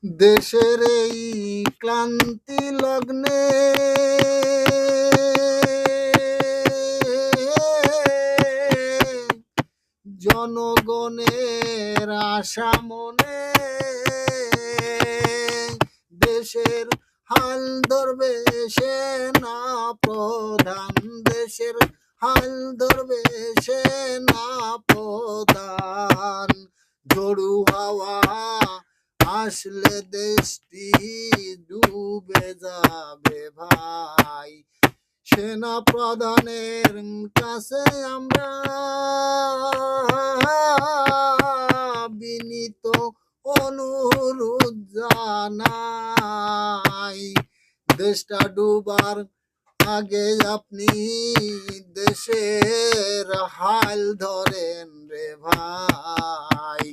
দেশের এই ক্লান্তি লগ্নে জনগণের আশা মনে দেশের হাল ধরবে সেনা প্রধান, দেশের হাল ধরবে সেনা প্রধান। ঝড়ু হাওয়া আসলে দেশটি ডুবে যাবে ভাই। সেনা প্রধানের কাছে আমরা বিনীত অনুরোধ জানাই, দেশটা ডুবার আগে আপনি দেশের হাল ধরেন রে ভাই।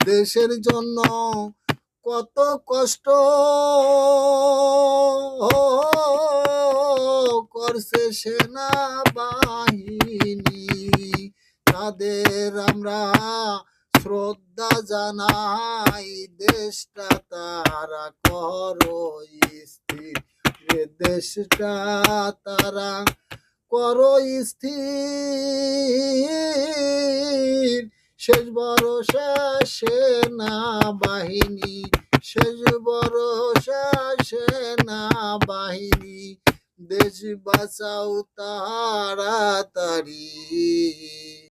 দেশের জন্য কত কষ্ট করছে সেনাবাহিনী, তাদের আমরা শ্রদ্ধা জানাই। দেশটা তারা করো স্থির, দেশটা তারা করো স্থির। শেষ ভরসা সেনাবাহিনী, শেষ ভরসা সেনাবাহিনী, দেশ বাঁচাও তাড়াতাড়ি।